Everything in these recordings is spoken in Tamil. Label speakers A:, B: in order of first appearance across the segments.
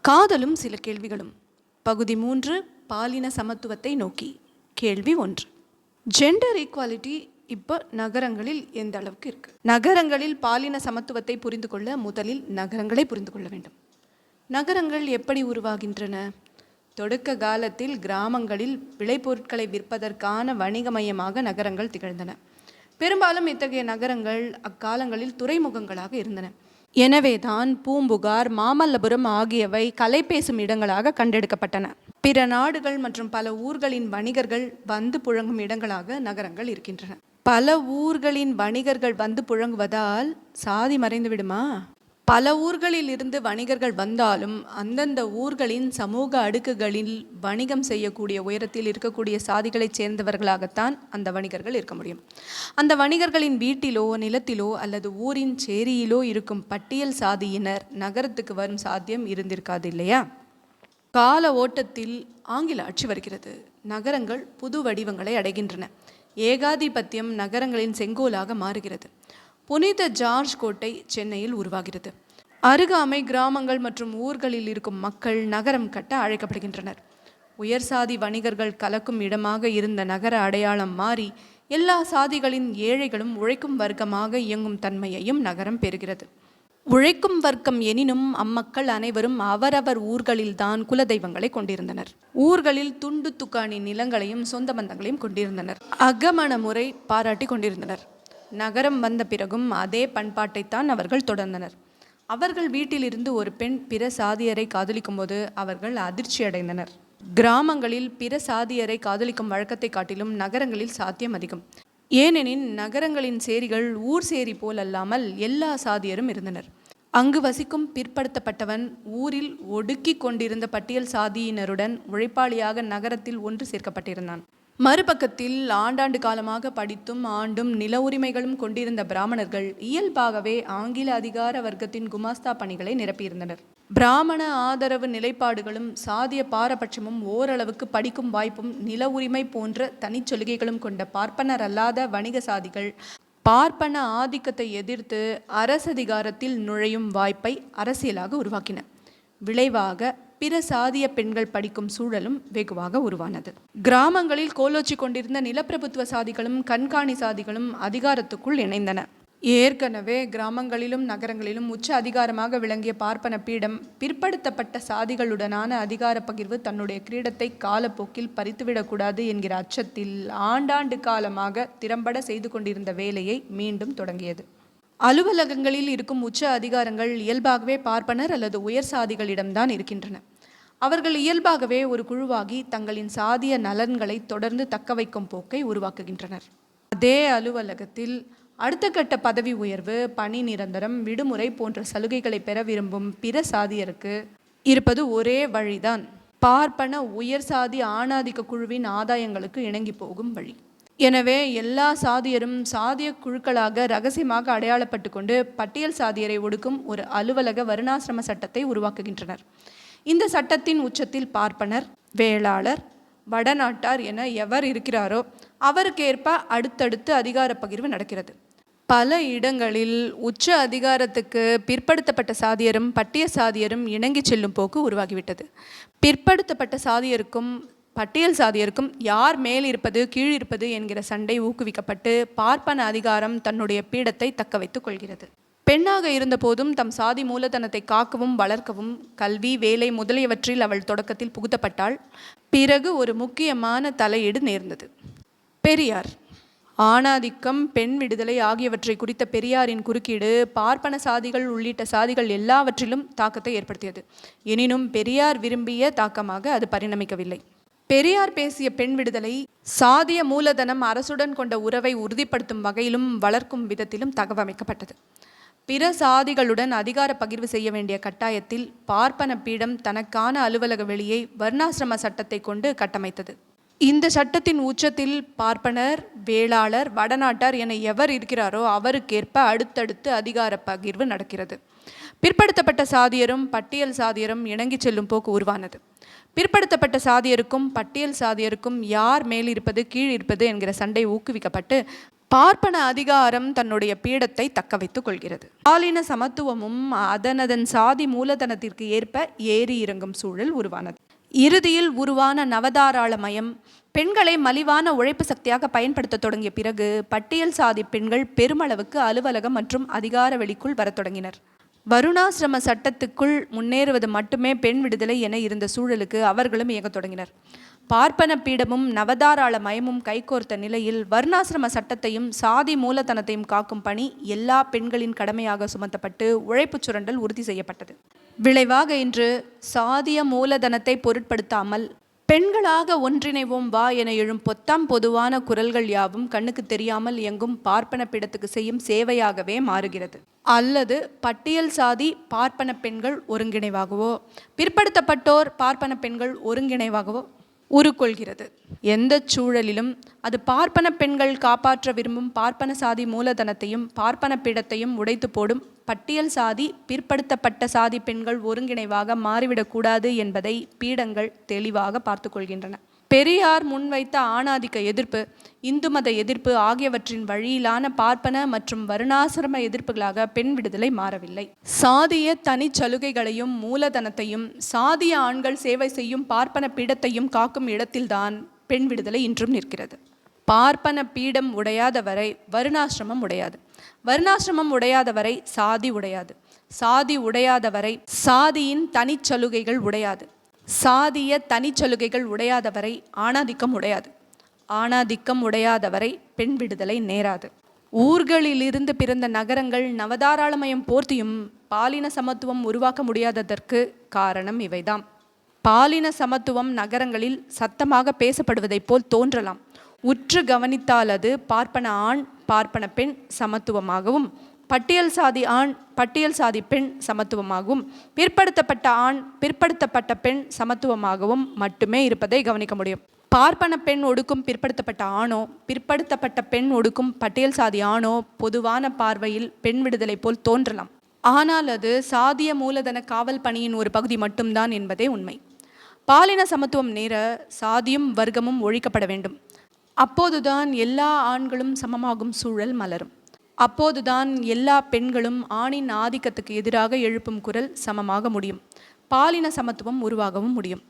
A: காதலும் சில கேள்விகளும். பகுதி 3, பாலின சமத்துவத்தை நோக்கி. கேள்வி 1. ஜெண்டர் ஈக்குவாலிட்டி இப்போ நகரங்களில் எந்த அளவுக்கு இருக்குது? நகரங்களில் பாலின சமத்துவத்தை புரிந்து கொள்ள முதலில் நகரங்களை புரிந்து கொள்ள வேண்டும். நகரங்கள் எப்படி உருவாகின்றன? தொடக்க காலத்தில் கிராமங்களில் விளைபொருட்களை விற்பதற்கான வணிக மையமாக நகரங்கள் திகழ்ந்தன. பெரும்பாலும் இத்தகைய நகரங்கள் அக்காலங்களில் துறைமுகங்களாக இருந்தன. எனவேதான் பூம்புகார், மாமல்லபுரம் ஆகியவை கலை பேசும் இடங்களாக கண்டெடுக்கப்பட்டன. பிற நாடுகள் மற்றும் பல ஊர்களின் வணிகர்கள் வந்து புழங்கும் இடங்களாக நகரங்கள் இருக்கின்றன. பல ஊர்களின் வணிகர்கள் வந்து புழங்குவதால் சாதி மறைந்து விடுமா? பல ஊர்களில் இருந்து வணிகர்கள் வந்தாலும் அந்தந்த ஊர்களின் சமூக அடுக்குகளில் வணிகம் செய்யக்கூடிய உயரத்தில் இருக்கக்கூடிய சாதிகளைச் சேர்ந்தவர்களாகத்தான் அந்த வணிகர்கள் இருக்க முடியும். அந்த வணிகர்களின் வீட்டிலோ நிலத்திலோ அல்லது ஊரின் சேரியிலோ இருக்கும் பட்டியல் சாதியினர் நகரத்துக்கு வரும் சாத்தியம் இருந்திருக்காது இல்லையா? கால ஓட்டத்தில் ஆங்கில ஆட்சி வருகிறது. நகரங்கள் புது வடிவங்களை அடைகின்றன. ஏகாதிபத்தியம் நகரங்களின் செங்கோலாக மாறுகிறது. புனித ஜார்ஜ் கோட்டை சென்னையில் உருவாகிறது. அருகாமை கிராமங்கள் மற்றும் ஊர்களில் இருக்கும் மக்கள் நகரம் கட்ட அழைக்கப்படுகின்றனர். உயர் சாதி வணிகர்கள் கலக்கும் இடமாக இருந்த நகர அடையாளம் மாறி எல்லா சாதிகளின் ஏழைகளும் உழைக்கும் வர்க்கமாக இயங்கும் தன்மையையும் நகரம் பெறுகிறது. உழைக்கும் வர்க்கம் எனினும் அம்மக்கள் அனைவரும் அவரவர் ஊர்களில்தான் குலதெய்வங்களை கொண்டிருந்தனர். ஊர்களில் துண்டு துக்காணி நிலங்களையும் சொந்த பந்தங்களையும் கொண்டிருந்தனர். அகமண முறை பாராட்டி கொண்டிருந்தனர். நகரம் வந்த பிறகும் அதே பண்பாட்டைத்தான் அவர்கள் தொடர்ந்தனர். அவர்கள் வீட்டிலிருந்து ஒரு பெண் பிற சாதியரை காதலிக்கும் போது அவர்கள் அதிர்ச்சி அடைந்தனர். கிராமங்களில் பிற சாதியரை காதலிக்கும் வழக்கத்தை காட்டிலும் நகரங்களில் சாத்தியம் அதிகம். ஏனெனில் நகரங்களின் சேரிகள் ஊர் சேரி போல் அல்லாமல் எல்லா சாதியரும் இருந்தனர். அங்கு வசிக்கும் பிற்படுத்தப்பட்டவன் ஊரில் ஒடுக்கி கொண்டிருந்த பட்டியல் சாதியினருடன் உழைப்பாளியாக நகரத்தில் ஒன்று சேர்க்கப்பட்டிருந்தான். மறுபக்கத்தில் ஆண்டாண்டு காலமாக படித்தும் ஆண்டும் நில உரிமைகளும் கொண்டிருந்த பிராமணர்கள் இயல்பாகவே ஆங்கில அதிகார வர்க்கத்தின் குமாஸ்தா பணிகளை நிரப்பியிருந்தனர். பிராமண ஆதரவு நிலைப்பாடுகளும் சாதிய பாரபட்சமும் ஓரளவுக்கு படிக்கும் வாய்ப்பும் நில உரிமை போன்ற தனிச்சொலுகைகளும் கொண்ட பார்ப்பனர் அல்லாத வணிக சாதிகள் பார்ப்பன ஆதிக்கத்தை எதிர்த்து அரசதிகாரத்தில் நுழையும் வாய்ப்பை அரசியலாக உருவாக்கின. விளைவாக பிற சாதிய பெண்கள் படிக்கும் சூழலும் வெகுவாக உருவானது. கிராமங்களில் கோலோச்சி கொண்டிருந்த நிலப்பிரபுத்துவ சாதிகளும் கண்காணி சாதிகளும் அதிகாரத்துக்குள் இணைந்தன. ஏற்கனவே கிராமங்களிலும் நகரங்களிலும் உச்ச அதிகாரமாக விளங்கிய பார்ப்பன பீடம் பிற்படுத்தப்பட்ட சாதிகளுடனான அதிகார பகிர்வு தன்னுடைய கிரீடத்தை காலப்போக்கில் பறித்துவிடக்கூடாது என்கிற அச்சத்தில் ஆண்டாண்டு காலமாக திறம்பட செய்து கொண்டிருந்த வேலையை மீண்டும் தொடங்கியது. அலுவலகங்களில் இருக்கும் உச்ச அதிகாரங்கள் இயல்பாகவே பார்ப்பனர் அல்லது உயர் சாதிகளிடம்தான் இருக்கின்றன. அவர்கள் இயல்பாகவே ஒரு குழுவாகி தங்களின் சாதிய நலன்களை தொடர்ந்து தக்க வைக்கும் போக்கை உருவாக்குகின்றனர். அதே அலுவலகத்தில் அடுத்த கட்ட பதவி உயர்வு, பணி நிரந்தரம், விடுமுறை போன்ற சலுகைகளை பெற விரும்பும் பிற சாதியருக்கு இருப்பது ஒரே வழிதான்: பார்ப்பன உயர் சாதி ஆணாதிக்க குழுவின் ஆதாயங்களுக்கு இணங்கி போகும் வழி. எனவே எல்லா சாதியரும் சாதிய குழுக்களாக ரகசியமாக அடையாளப்பட்டு கொண்டு பட்டியல் சாதியரை ஒடுக்கும் ஒரு அலுவலக வருணாசிரம சட்டத்தை உருவாக்குகின்றனர். இந்த சட்டத்தின் உச்சத்தில் பார்ப்பனர், வேளாளர், வடநாட்டார் என எவர் இருக்கிறாரோ அவருக்கேற்ப அடுத்தடுத்து அதிகார பகிர்வு நடக்கிறது. பல இடங்களில் உச்ச அதிகாரத்துக்கு பிற்படுத்தப்பட்ட சாதியரும் பட்டிய சாதியரும் இணங்கி செல்லும் போக்கு உருவாகிவிட்டது. பிற்படுத்தப்பட்ட சாதியருக்கும் பட்டியல் சாதியருக்கும் யார் மேல் இருப்பது கீழ் இருப்பது என்கிற சண்டை ஊக்குவிக்கப்பட்டு பார்ப்பன அதிகாரம் தன்னுடைய பீடத்தை தக்க வைத்துக் கொள்கிறது. பெண்ணாக இருந்த போதும் தம் சாதி மூலதனத்தை காக்கவும் வளர்க்கவும் கல்வி, வேலை முதலியவற்றில் அவள் தொடக்கத்தில் புகுத்தப்பட்டாள். பிறகு ஒரு முக்கியமான தலையீடு நேர்ந்தது. பெரியார். ஆணாதிக்கம், பெண் விடுதலை ஆகியவற்றை குறித்த பெரியாரின் குறுக்கீடு பார்ப்பன சாதிகள் உள்ளிட்ட சாதிகள் எல்லாவற்றிலும் தாக்கத்தை ஏற்படுத்தியது. எனினும் பெரியார் விரும்பிய தாக்கமாக அது பரிணமிக்கவில்லை. பெரியார் பேசிய பெண் விடுதலை சாதிய மூலதனம் அரசுடன் கொண்ட உறவை உறுதிப்படுத்தும் வகையிலும் வளர்க்கும் விதத்திலும் தகவமைக்கப்பட்டது. பிற சாதிகளுடன் அதிகார பகிர்வு செய்ய வேண்டிய கட்டாயத்தில் பார்ப்பன பீடம் தனக்கான அலுவலக வெளியை வர்ணாசிரம சட்டத்தை கொண்டு கட்டமைத்தது. இந்த சட்டத்தின் உச்சத்தில் பார்ப்பனர், வேளாளர், வடநாட்டார் என எவர் இருக்கிறாரோ அவருக்கேற்ப அடுத்தடுத்து அதிகார பகிர்வு நடக்கிறது. பிற்படுத்தப்பட்ட சாதியரும் பட்டியல் சாதியரும் இணங்கி செல்லும் போக்கு உருவானது. பிற்படுத்தப்பட்ட சாதியருக்கும் பட்டியல் சாதியருக்கும் யார் மேல் இருப்பது கீழ் இருப்பது என்கிற சண்டை ஊக்குவிக்கப்பட்டு பார்ப்பன அதிகாரம் தன்னுடைய பீடத்தை தக்க வைத்துக் கொள்கிறது. பாலின சமத்துவமும் அதனதன் சாதி மூலதனத்திற்கு ஏற்ப ஏறி இறங்கும் சூழல் உருவானது. இறுதியில் உருவான நவதாராளமயம் பெண்களை மலிவான உழைப்பு சக்தியாக பயன்படுத்த தொடங்கிய பிறகு பட்டியல் சாதி பெண்கள் பெருமளவுக்கு அலுவலகம் மற்றும் அதிகார வெளிக்குள் வரத் தொடங்கினர். வருணாசிரம சட்டத்துக்குள் முன்னேறுவது மட்டுமே பெண் விடுதலை என இருந்த சூழலுக்கு அவர்களும் இயங்கத் தொடங்கினர். பார்ப்பன பீடமும் நவதாராள மயமும் கைகோர்த்த நிலையில் வர்ணாசிரம சட்டத்தையும் சாதி மூலதனத்தையும் காக்கும் பணி எல்லா பெண்களின் கடமையாக சுமத்தப்பட்டு உழைப்புச் சுரண்டல் உறுதி செய்யப்பட்டது. விளைவாக இன்று சாதிய மூலதனத்தை பொருட்படுத்தாமல் பெண்களாக ஒன்றிணைவோம் வா என எழும் பொத்தாம் பொதுவான குரல்கள் யாவும் கண்ணுக்கு தெரியாமல் இயங்கும் பார்ப்பன பீடத்துக்கு செய்யும் சேவையாகவே மாறுகிறது. அல்லது பட்டியல் சாதி பார்ப்பன பெண்கள் ஒருங்கிணைவாகவோ பிற்படுத்தப்பட்டோர் பார்ப்பன பெண்கள் ஒருங்கிணைவாகவோ உருக்கொள்கிறது. எந்த சூழலிலும் அது பார்ப்பன பெண்கள் காப்பாற்ற விரும்பும் பார்ப்பன சாதி மூலதனத்தையும் பார்ப்பன பீடத்தையும் உடைத்து போடும் பட்டியல் சாதி பிற்படுத்தப்பட்ட சாதி பெண்கள் ஒருங்கிணைவாக மாறிவிடக்கூடாது என்பதை பீடங்கள் தெளிவாக பார்த்து கொள்கின்றன. பெரியார் முன்வைத்த ஆணாதிக்க எதிர்ப்பு, இந்து மத எதிர்ப்பு ஆகியவற்றின் வழியிலான பார்ப்பன மற்றும் வருணாசிரம எதிர்ப்புகளாக பெண் விடுதலை மாறவில்லை. சாதிய தனிச்சலுகைகளையும் மூலதனத்தையும் சாதிய ஆண்கள் சேவை செய்யும் பார்ப்பன பீடத்தையும் காக்கும் இடத்தில்தான் பெண் விடுதலை இன்றும் நிற்கிறது. பார்ப்பன பீடம் உடையாத வரை வருணாசிரமம் உடையாது, வருணாசிரமம் உடையாத வரை சாதி உடையாது, சாதி உடையாத வரை சாதியின் தனிச்சலுகைகள் உடையாது, சாதிய தனிச்சலுகைகள் உடையாதவரை ஆணாதிக்கம் உடையாது, ஆணாதிக்கம் உடையாதவரை பெண் விடுதலை நேராது. ஊர்களிலிருந்து பிறந்த நகரங்கள் நவதாராளமயம் போர்த்தியும் பாலின சமத்துவம் உருவாக்க முடியாததற்கு காரணம் இவைதாம். பாலின சமத்துவம் நகரங்களில் சத்தமாக பேசப்படுவதைப் போல் தோன்றலாம். உற்று கவனித்தால் அது பார்ப்பன ஆண் பார்ப்பன பெண் சமத்துவமாகவும், பட்டியல் சாதி ஆண் பட்டியல் சாதி பெண் சமத்துவமாகவும், பிற்படுத்தப்பட்ட ஆண் பிற்படுத்தப்பட்ட பெண் சமத்துவமாகவும் மட்டுமே இருப்பதை கவனிக்க முடியும். பார்ப்பன பெண் ஒடுக்கும் பிற்படுத்தப்பட்ட ஆணோ பிற்படுத்தப்பட்ட பெண் ஒடுக்கும் பட்டியல் சாதி ஆணோ பொதுவான பார்வையில் பெண் விடுதலை போல் தோன்றலாம். ஆனால் அது சாதிய மூலதன காவல் பணியின் ஒரு பகுதி மட்டும்தான் என்பதே உண்மை. பாலின சமத்துவம் நேர சாதியும் வர்க்கமும் ஒழிக்கப்பட வேண்டும். அப்போதுதான் எல்லா ஆண்களும் சமமாகும் சூழல் மலரும். அப்போதுதான் எல்லா பெண்களும் ஆணின் ஆதிக்கத்துக்கு எதிராக எழுப்பும் குரல் சமமாக முடியும். பாலின சமத்துவம் உருவாகவும் முடியும்.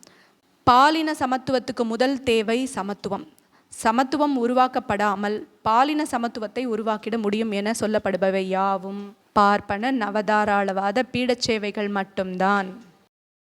A: பாலின சமத்துவத்துக்கு முதல் தேவை சமத்துவம். சமத்துவம் உருவாக்கப்படாமல் பாலின சமத்துவத்தை உருவாக்கிட முடியும் என சொல்லப்படுபவை யாவும் பார்ப்பன நவதாராளவாத பீடச்சேவைகள் மட்டும்தான்.